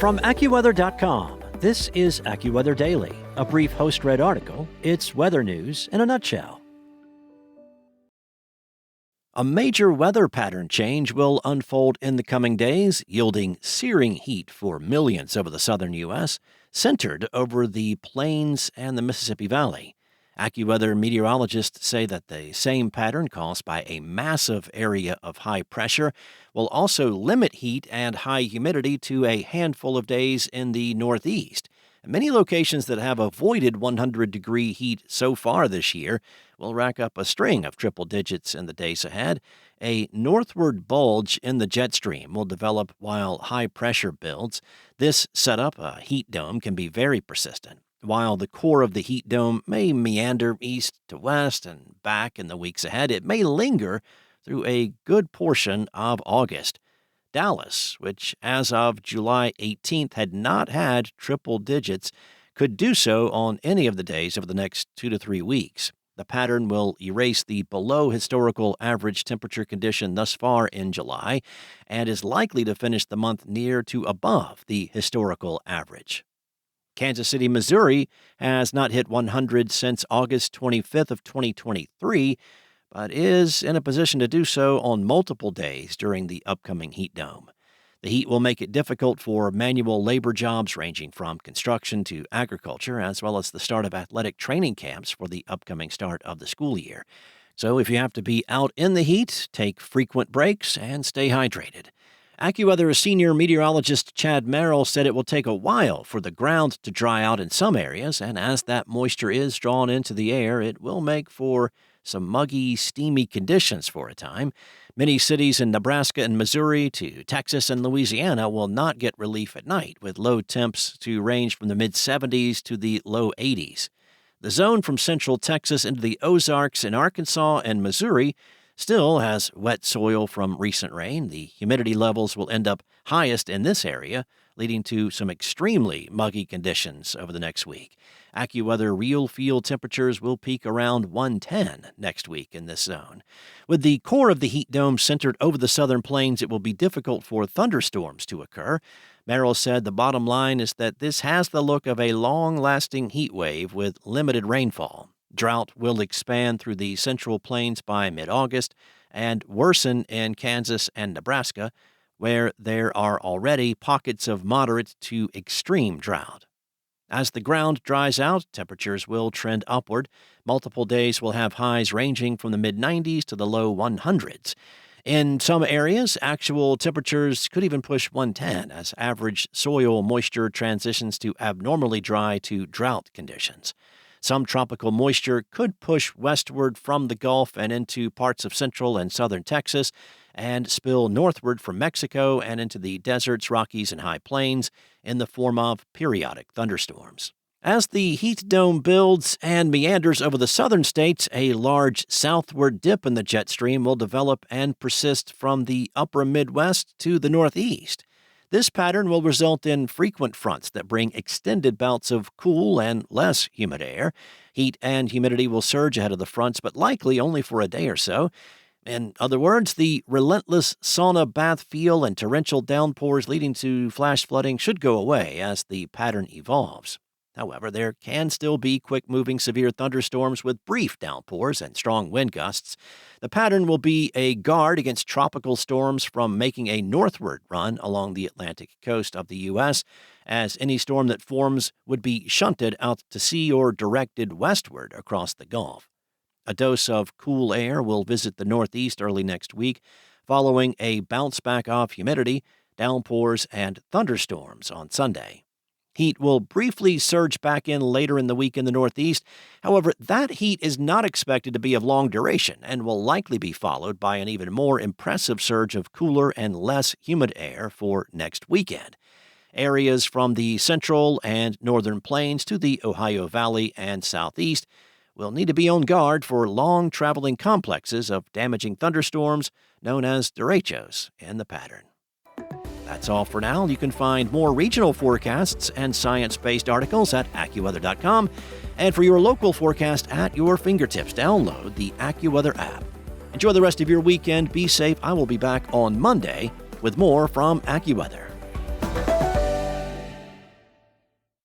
From AccuWeather.com, this is AccuWeather Daily, a brief host-read article. It's weather news in a nutshell. A major weather pattern change will unfold in the coming days, yielding searing heat for millions over the southern U.S., centered over the plains and the Mississippi Valley. AccuWeather meteorologists say that the same pattern caused by a massive area of high pressure will also limit heat and high humidity to a handful of days in the Northeast. Many locations that have avoided 100-degree heat so far this year will rack up a string of triple digits in the days ahead. A northward bulge in the jet stream will develop while high pressure builds. This setup, a heat dome, can be very persistent. While the core of the heat dome may meander east to west and back in the weeks ahead, it may linger through a good portion of August. Dallas, which as of July 18th had not had triple digits, could do so on any of the days over the next 2 to 3 weeks. The pattern will erase the below historical average temperature condition thus far in July and is likely to finish the month near to above the historical average. Kansas City, Missouri has not hit 100 since August 25th of 2023, but is in a position to do so on multiple days during the upcoming heat dome. The heat will make it difficult for manual labor jobs ranging from construction to agriculture, as well as the start of athletic training camps for the upcoming start of the school year. So if you have to be out in the heat, take frequent breaks and stay hydrated. AccuWeather senior meteorologist Chad Merrill said it will take a while for the ground to dry out in some areas, and as that moisture is drawn into the air, it will make for some muggy, steamy conditions for a time. Many cities in Nebraska and Missouri to Texas and Louisiana will not get relief at night, with low temps to range from the mid-70s to the low 80s. The zone from central Texas into the Ozarks in Arkansas and Missouri still has wet soil from recent rain. The humidity levels will end up highest in this area, leading to some extremely muggy conditions over the next week. AccuWeather real field temperatures will peak around 110 next week in this zone. With the core of the heat dome centered over the southern plains, it will be difficult for thunderstorms to occur. Merrill said the bottom line is that this has the look of a long-lasting heat wave with limited rainfall. Drought will expand through the central plains by mid-August and worsen in Kansas and Nebraska, where there are already pockets of moderate to extreme drought. As the ground dries out, temperatures will trend upward. Multiple days will have highs ranging from the mid-90s to the low 100s. In some areas, actual temperatures could even push 110 as average soil moisture transitions to abnormally dry to drought conditions. Some tropical moisture could push westward from the Gulf and into parts of central and southern Texas and spill northward from Mexico and into the deserts, Rockies, and high plains in the form of periodic thunderstorms. As the heat dome builds and meanders over the southern states, a large southward dip in the jet stream will develop and persist from the upper Midwest to the Northeast. This pattern will result in frequent fronts that bring extended bouts of cool and less humid air. Heat and humidity will surge ahead of the fronts, but likely only for a day or so. In other words, the relentless sauna bath feel and torrential downpours leading to flash flooding should go away as the pattern evolves. However, there can still be quick-moving severe thunderstorms with brief downpours and strong wind gusts. The pattern will be a guard against tropical storms from making a northward run along the Atlantic coast of the U.S., as any storm that forms would be shunted out to sea or directed westward across the Gulf. A dose of cool air will visit the Northeast early next week, following a bounce back of humidity, downpours, and thunderstorms on Sunday. Heat will briefly surge back in later in the week in the Northeast. However, that heat is not expected to be of long duration and will likely be followed by an even more impressive surge of cooler and less humid air for next weekend. Areas from the central and northern plains to the Ohio Valley and southeast will need to be on guard for long-traveling complexes of damaging thunderstorms known as derechos in the pattern. That's all for now. You can find more regional forecasts and science-based articles at AccuWeather.com. And for your local forecast at your fingertips, download the AccuWeather app. Enjoy the rest of your weekend. Be safe. I will be back on Monday with more from AccuWeather.